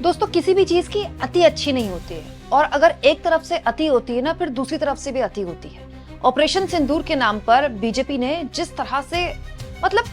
दोस्तों किसी भी चीज की अति अच्छी नहीं होती है, और अगर एक तरफ से अति होती है ना, फिर दूसरी तरफ से भी अति होती है। ऑपरेशन सिंदूर के नाम पर बीजेपी ने जिस तरह से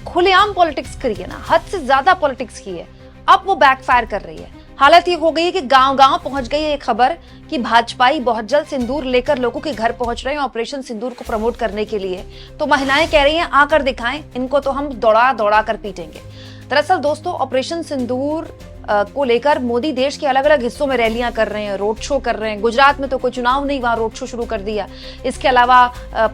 खुलेआम पॉलिटिक्स करी है ना, हद से ज्यादा पॉलिटिक्स की है, अब वो बैकफायर कर रही है। हालत ये हो गई है कि गांव-गांव पहुंच गई है ये खबर कि भाजपाई बहुत जल्द सिंदूर लेकर लोगों के घर पहुंच रहे हैं ऑपरेशन सिंदूर को प्रमोट करने के लिए। तो महिलाएं कह रही हैं आकर दिखाएं, इनको तो हम दौड़ा दौड़ा कर पीटेंगे। दरअसल दोस्तों ऑपरेशन सिंदूर को लेकर मोदी देश के अलग अलग हिस्सों में रैलियां कर रहे हैं, रोड शो कर रहे हैं। गुजरात में तो कोई चुनाव नहीं, वहां रोड शो शुरू कर दिया। इसके अलावा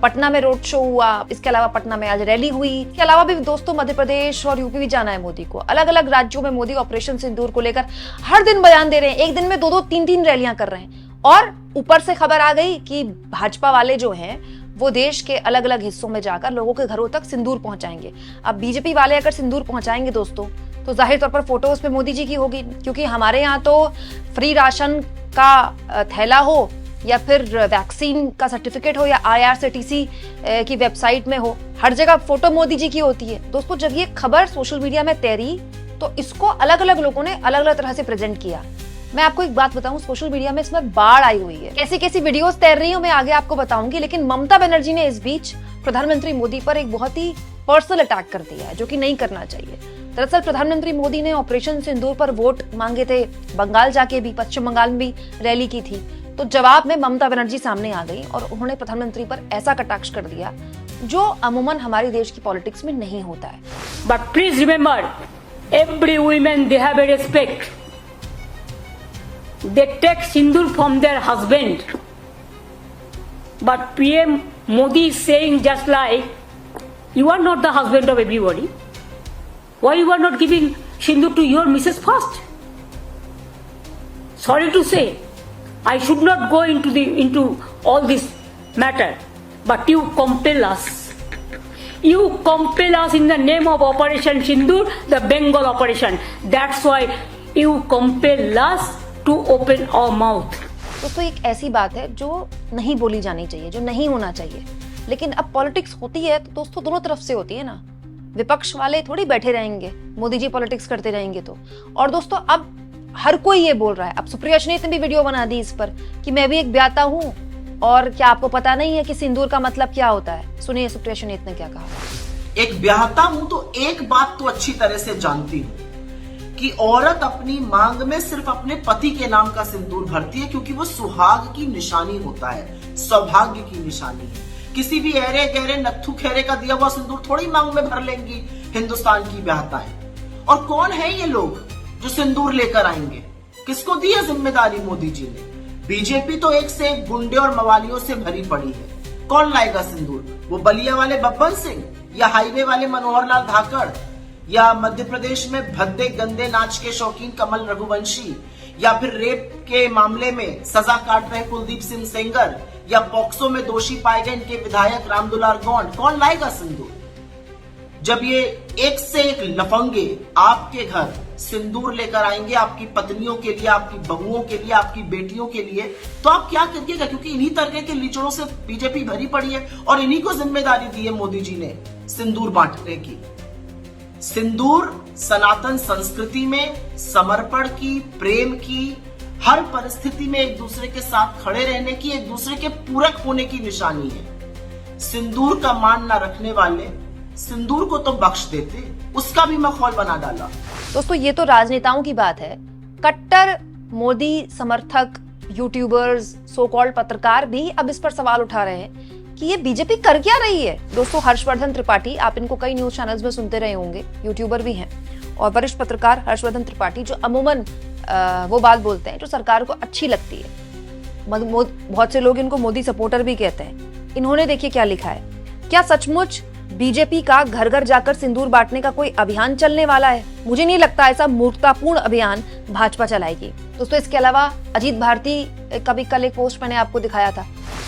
पटना में रोड शो हुआ, इसके अलावा पटना में आज रैली हुई। इसके अलावा भी दोस्तों मध्य प्रदेश और यूपी भी जाना है मोदी को। अलग अलग राज्यों में मोदी ऑपरेशन सिंदूर को लेकर हर दिन बयान दे रहे हैं, एक दिन में 2-2, 3-3 रैलियां कर रहे हैं। और ऊपर से खबर आ गई कि भाजपा वाले जो हैं वो देश के अलग अलग हिस्सों में जाकर लोगों के घरों तक सिंदूर पहुंचाएंगे। अब बीजेपी वाले अगर सिंदूर पहुंचाएंगे दोस्तों, तो जाहिर तौर पर फोटो उस पे मोदी जी की होगी, क्योंकि हमारे यहाँ तो फ्री राशन का थैला हो या फिर वैक्सीन का सर्टिफिकेट हो या IRCTC की वेबसाइट में हो, हर जगह फोटो मोदी जी की होती है। दोस्तों जब ये खबर सोशल मीडिया में तैरी तो इसको अलग अलग लोगों ने अलग अलग तरह से प्रेजेंट किया। मैं आपको एक बात बताऊं, सोशल मीडिया में इसमें बाढ़ आई हुई है। कैसी कैसी वीडियोस तैर रही हूं मैं आगे आपको बताऊंगी, लेकिन ममता बनर्जी ने इस बीच प्रधानमंत्री मोदी पर एक बहुत ही पर्सनल अटैक कर दिया है, जो कि नहीं करना चाहिए। दरअसल प्रधानमंत्री मोदी ने ऑपरेशन सिंदूर पर वोट मांगे थे, बंगाल जाके भी, पश्चिम बंगाल में भी रैली की थी। तो जवाब में ममता बनर्जी सामने आ गई और उन्होंने प्रधानमंत्री पर ऐसा कटाक्ष कर दिया जो अमूमन हमारे देश की पॉलिटिक्स में नहीं होता है। But please remember, every women they have a respect. They take sindoor from their husband. But PM Modi is saying just like, you are not the husband of everybody. Why you are not giving sindoor to your Mrs. first? Sorry to say, I should not go into all this matter, but you compel us. You compel us in the name of Operation Sindoor, the Bengal operation. That's why you compel us to open our mouth. दोस्तों एक ऐसी बात है जो नहीं बोली जानी चाहिए, जो नहीं होना चाहिए, लेकिन अब पॉलिटिक्स होती है तो दोस्तों दोनों तरफ से होती है ना। विपक्ष वाले थोड़ी बैठे रहेंगे, मोदी जी पॉलिटिक्स करते रहेंगे तो। और दोस्तों अब हर कोई ये बोल रहा है, अब सुप्रिया शनीत ने भी वीडियो बना दी इस पर कि मैं भी एक ब्याता हूँ, और क्या आपको पता नहीं है कि सिंदूर का मतलब क्या होता है। सुनिए सुप्रिया शनीत ने क्या कहा। एक ब्याहता हूं तो एक बात तो अच्छी तरह से जानती हूं कि औरत अपनी मांग में सिर्फ अपने पति के नाम का सिंदूर भरती है, क्योंकि वो सुहाग की निशानी होता है, सौभाग्य की निशानी है। किसी भी ऐरे गहरे नत्थु खेरे का दिया हुआ सिंदूर थोड़ी मांग में भर लेंगी हिंदुस्तान की ब्याहता है। और कौन है ये लोग जो सिंदूर लेकर आएंगे? किसको दी है जिम्मेदारी मोदी जी ने? बीजेपी तो एक से एक गुंडे और मवालियों से भरी पड़ी है। कौन लाएगा सिंदूर? वो बलिया वाले बब्बन सिंह, या हाईवे वाले मनोहर लाल धाकड़, या मध्य प्रदेश में भद्दे गंदे नाच के शौकीन कमल रघुवंशी, या फिर रेप के मामले में सजा काट रहे कुलदीप सिंह सेंगर, या पॉक्सो में दोषी पाए गए इनके विधायक रामदुलार गौंड? कौन लाएगा सिंदूर? जब ये एक से एक लफंगे आपके घर सिंदूर लेकर आएंगे आपकी पत्नियों के लिए, आपकी बहुओं के लिए, आपकी बेटियों के लिए, तो आप क्या करिएगा? क्योंकि इन्हीं तरह के लीचड़ों से बीजेपी भरी पड़ी है और इन्हीं को जिम्मेदारी दी है मोदी जी ने सिंदूर बांटने की। सिंदूर सनातन संस्कृति में समर्पण की, प्रेम की, हर परिस्थिति में एक दूसरे के साथ खड़े रहने की, एक दूसरे के पूरक होने की निशानी है। सिंदूर का मान न रखने वाले सिंदूर को तो बख्श देते, उसका भी माहौल बना डाला। दोस्तों ये तो राजनेताओं की बात है। कट्टर मोदी समर्थक यूट्यूबर्स, सो कॉल्ड पत्रकार भी अब इस पर सवाल उठा रहे हैं कि ये बीजेपी कर क्या रही है। दोस्तों हर्षवर्धन त्रिपाठी, आप इनको कई न्यूज चैनल्स में सुनते रहे होंगे, यूट्यूबर भी हैं, और वरिष्ठ पत्रकार हर्षवर्धन त्रिपाठी जो अमूमन वो बात बोलते हैं जो सरकार को अच्छी लगती है। बहुत से लोग इनको मोदी सपोर्टर भी कहते हैं। इन्होंने देखिए क्या लिखा है। क्या सचमुच बीजेपी का घर घर जाकर सिंदूर बांटने का कोई अभियान चलने वाला है? मुझे नहीं लगता ऐसा मूर्खतापूर्ण अभियान भाजपा चलाएगी। दोस्तों इसके अलावा अजीत भारती का भी कल एक पोस्ट मैंने आपको दिखाया था।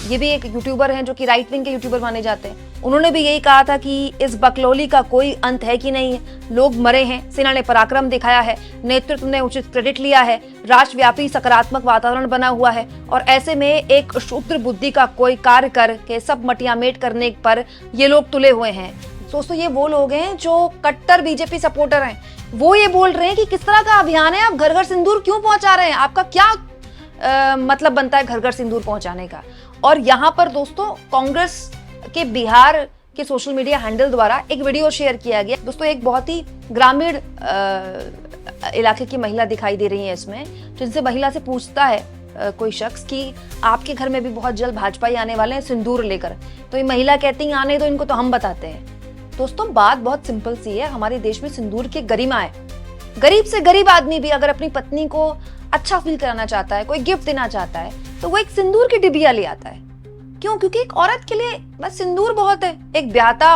ये भी एक यूट्यूबर हैं जो कि राइट विंग के यूट्यूबर माने जाते हैं। उन्होंने भी यही कहा था कि इस बकलौली का कोई अंत है कि नहीं है। लोग मरे हैं, सेना ने पराक्रम दिखाया है, नेतृत्व ने उचित क्रेडिट लिया है, राष्ट्रव्यापी सकारात्मक वातावरण बना हुआ है, और ऐसे में एक क्षुद्र बुद्धि का कोई कार्य करके सब मटिया मेट करने पर ये लोग तुले हुए हैं। दोस्तों ये वो लोग हैं जो कट्टर बीजेपी सपोर्टर हैं। वो ये बोल रहे हैं कि किस तरह का अभियान है, आप घर घर सिंदूर क्यों पहुंचा रहे हैं, आपका क्या मतलब बनता है घर घर सिंदूर पहुंचाने का। और यहां पर दोस्तों कांग्रेस के बिहार के सोशल मीडिया हैंडल द्वारा एक वीडियो शेयर किया गया। दोस्तों एक बहुत ही ग्रामीण इलाके की महिला दिखाई दे रही है इसमें, जिनसे महिला से पूछता है कोई शख्स कि आपके घर में भी बहुत जल्द भाजपा ही आने वाले हैं सिंदूर लेकर, तो ये महिला कहती है आने दो इनको, तो हम बताते हैं। दोस्तों बात बहुत सिंपल सी है, हमारे देश में सिंदूर की गरिमा है। गरीब से गरीब आदमी भी अगर अपनी पत्नी को अच्छा फील कराना चाहता है, कोई गिफ्ट देना चाहता है, तो वो एक सिंदूर की डिबिया ले आता है। क्यों? क्योंकि एक औरत के लिए बस सिंदूर बहुत है। एक ब्याहता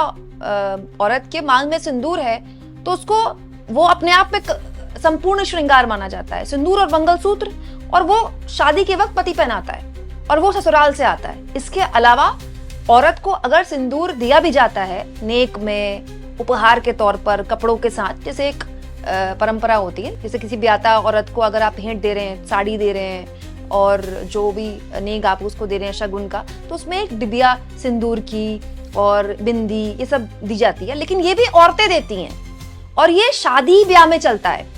औरत के मांग में सिंदूर है तो उसको वो अपने आप में संपूर्ण श्रृंगार माना जाता है। सिंदूर और मंगलसूत्र, और वो शादी के वक्त पति पहनाता है और वो ससुराल से आता है। इसके अलावा औरत को अगर सिंदूर दिया भी जाता है नेक में, उपहार के तौर पर, कपड़ों के साथ, जैसे एक परंपरा होती है, जैसे किसी ब्याहता औरत को अगर आप भेंट दे रहे हैं, साड़ी दे रहे हैं और जो भी नेक आप उसको दे रहे हैं शगुन का, तो उसमें एक डिबिया सिंदूर की और बिंदी ये सब दी जाती है। लेकिन ये भी औरतें देती हैं और ये शादी ब्याह में चलता है।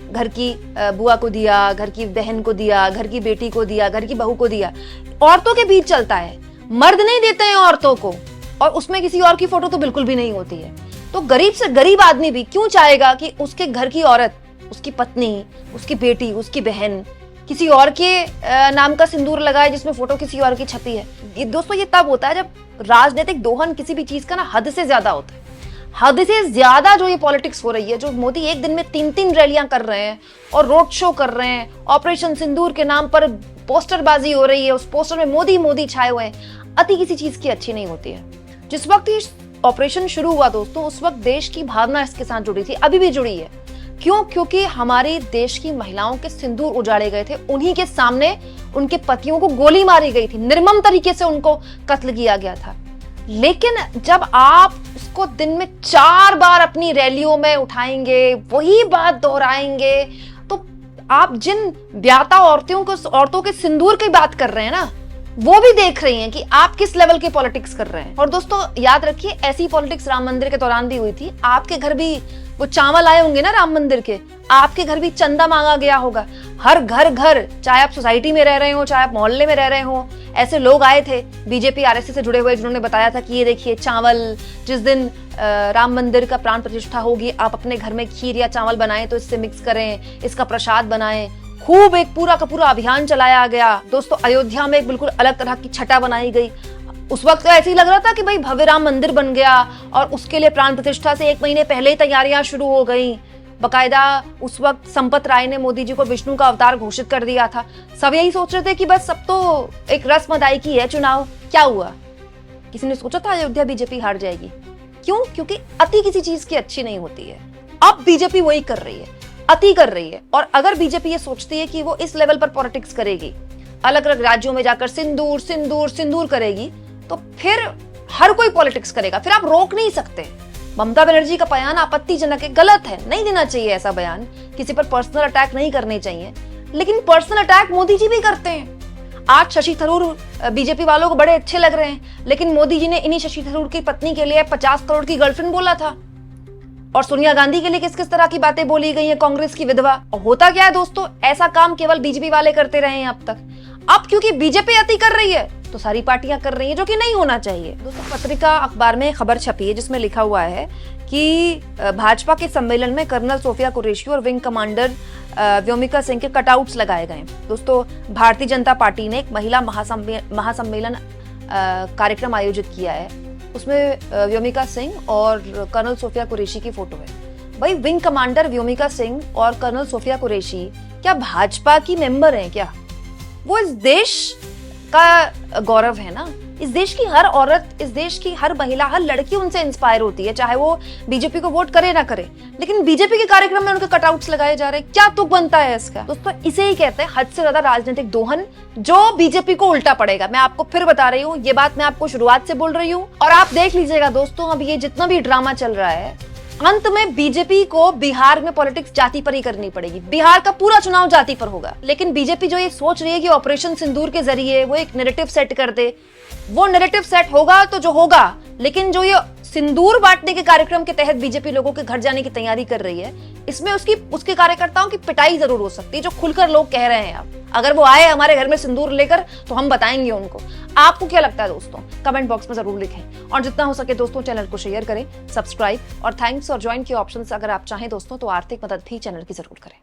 घर की बुआ को दिया, घर की बहन को दिया, घर की बेटी को दिया, घर की बहू को दिया, औरतों के बीच चलता है। मर्द नहीं देते हैं औरतों को, और उसमें किसी और की फोटो तो बिल्कुल भी नहीं होती है। तो गरीब से गरीब आदमी भी क्यों चाहेगा कि उसके घर की औरत, उसकी पत्नी, उसकी बेटी, उसकी बहन किसी और के नाम का सिंदूर लगाए जिसमें फोटो किसी और की छपी है। ये दोस्तों ये तब होता है जब राजनीतिक दोहन किसी भी चीज का ना हद से ज्यादा होता है। हद से ज्यादा जो ये पॉलिटिक्स हो रही है, जो मोदी एक दिन में 3-3 रैलियां कर रहे हैं और रोड शो कर रहे हैं, ऑपरेशन सिंदूर के नाम पर पोस्टरबाजी हो रही है, उस पोस्टर में मोदी मोदी छाए हुए हैं, अति किसी चीज की अच्छी नहीं होती है। जिस वक्त ये ऑपरेशन शुरू हुआ दोस्तों, उस वक्त देश की भावना इसके साथ जुड़ी थी, अभी भी जुड़ी है। क्यों? क्योंकि हमारे देश की महिलाओं के सिंदूर उजाड़े गए थे, उन्हीं के सामने उनके पतियों को गोली मारी गई थी, निर्मम तरीके से उनको कत्ल किया गया था। लेकिन जब आप उसको दिन में 4 बार अपनी रैलियों में उठाएंगे, वही बात दोहराएंगे, तो आप जिन ब्याहता औरतों के सिंदूर की बात कर रहे हैं ना, वो भी देख रही हैं कि आप किस लेवल की पॉलिटिक्स कर रहे हैं। और दोस्तों याद रखिए, ऐसी पॉलिटिक्स राम मंदिर के दौरान भी हुई थी। आपके घर भी वो चावल आए होंगे ना राम मंदिर के, आपके घर भी चंदा मांगा गया होगा। हर घर, चाहे आप सोसाइटी में रह रहे हो, चाहे आप मोहल्ले में रह रहे हो, ऐसे लोग आए थे बीजेपी आरएसएस से जुड़े हुए, जिन्होंने बताया था कि ये देखिए चावल, जिस दिन राम मंदिर का प्राण प्रतिष्ठा होगी, आप अपने घर में खीर या चावल बनाएं तो इससे मिक्स करें, इसका प्रसाद बनाएं। खूब एक पूरा का पूरा अभियान चलाया गया दोस्तों। अयोध्या में एक बिल्कुल अलग तरह की छटा बनाई गई। उस वक्त तो ऐसे ही लग रहा था कि भाई भव्य राम मंदिर बन गया, और उसके लिए प्राण प्रतिष्ठा से 1 महीने पहले ही तैयारियां शुरू हो गई। बकायदा उस वक्त संपत राय ने मोदी जी को विष्णु का अवतार घोषित कर दिया था। सब यही सोच रहे थे कि बस सब तो एक रस्म अदायगी है, चुनाव। क्या हुआ? किसी ने सोचा था अयोध्या बीजेपी हार जाएगी? क्यों? क्योंकि अति किसी चीज की अच्छी नहीं होती है। अब बीजेपी वही कर रही है, अति कर रही है। और अगर बीजेपी ये सोचती है कि वो इस लेवल पर पॉलिटिक्स करेगी, अलग अलग राज्यों में जाकर सिंदूर सिंदूर सिंदूर करेगी, तो फिर हर कोई पॉलिटिक्स करेगा, फिर आप रोक नहीं सकते। ममता बनर्जी का बयान आपत्तिजनक है, गलत है, नहीं देना चाहिए ऐसा बयान। किसी पर पर्सनल अटैक नहीं करने चाहिए, लेकिन पर्सनल अटैक मोदी जी भी करते हैं। आज शशि थरूर बीजेपी वालों को बड़े अच्छे लग रहे हैं, लेकिन मोदी जी ने इन्हीं शशि थरूर की पत्नी के लिए 50 करोड़ की गर्लफ्रेंड बोला था। और सोनिया गांधी के लिए किस किस तरह की बातें बोली गई हैं, कांग्रेस की विधवा। और होता क्या है दोस्तों, ऐसा काम केवल बीजेपी वाले करते रहे हैं अब तक। अब क्योंकि बीजेपी अति कर रही है तो सारी पार्टियां कर रही हैं, जो कि नहीं होना चाहिए। दोस्तों पत्रिका अखबार में खबर छपी है जिसमें लिखा हुआ है कि भाजपा के सम्मेलन में कर्नल सोफिया कुरैशी और विंग कमांडर व्योमिका सिंह के कटआउट्स लगाए गए। दोस्तों भारतीय जनता पार्टी ने एक महिला महासम्मेलन कार्यक्रम आयोजित किया है। उसमें व्योमिका सिंह और कर्नल सोफिया कुरैशी की फोटो है। भाई विंग कमांडर व्योमिका सिंह और कर्नल सोफिया कुरैशी क्या भाजपा की मेंबर हैं क्या? वो इस देश का गौरव है ना। इस देश की हर औरत, इस देश की हर महिला, हर लड़की उनसे इंस्पायर होती है, चाहे वो बीजेपी को वोट करे ना करे। लेकिन बीजेपी के कार्यक्रम में उनके कटआउट्स लगाए जा रहे हैं, क्या तुक बनता है इसका? दोस्तों इसे ही कहते हैं हद से ज्यादा राजनीतिक दोहन, जो बीजेपी को उल्टा पड़ेगा। मैं आपको फिर बता रही हूँ, ये बात मैं आपको शुरुआत से बोल रही हूँ, और आप देख लीजिएगा दोस्तों, अब ये जितना भी ड्रामा चल रहा है, अंत में बीजेपी को बिहार में पॉलिटिक्स जाति पर ही करनी पड़ेगी। बिहार का पूरा चुनाव जाति पर होगा। लेकिन बीजेपी जो ये सोच रही है कि ऑपरेशन सिंदूर के जरिए वो एक नैरेटिव सेट कर दे, वो नैरेटिव सेट होगा तो जो होगा, लेकिन जो ये सिंदूर बांटने के कार्यक्रम के तहत बीजेपी लोगों के घर जाने की तैयारी कर रही है, इसमें उसके कार्यकर्ताओं की पिटाई जरूर हो सकती है, जो खुलकर लोग कह रहे हैं। अब अगर वो आए हमारे घर में सिंदूर लेकर तो हम बताएंगे उनको। आपको क्या लगता है दोस्तों, कमेंट बॉक्स में जरूर लिखें, और जितना हो सके दोस्तों चैनल को शेयर करें, सब्सक्राइब और थैंक्स और ज्वाइन के ऑप्शन अगर आप चाहें दोस्तों तो आर्थिक मदद भी चैनल की जरूर करें।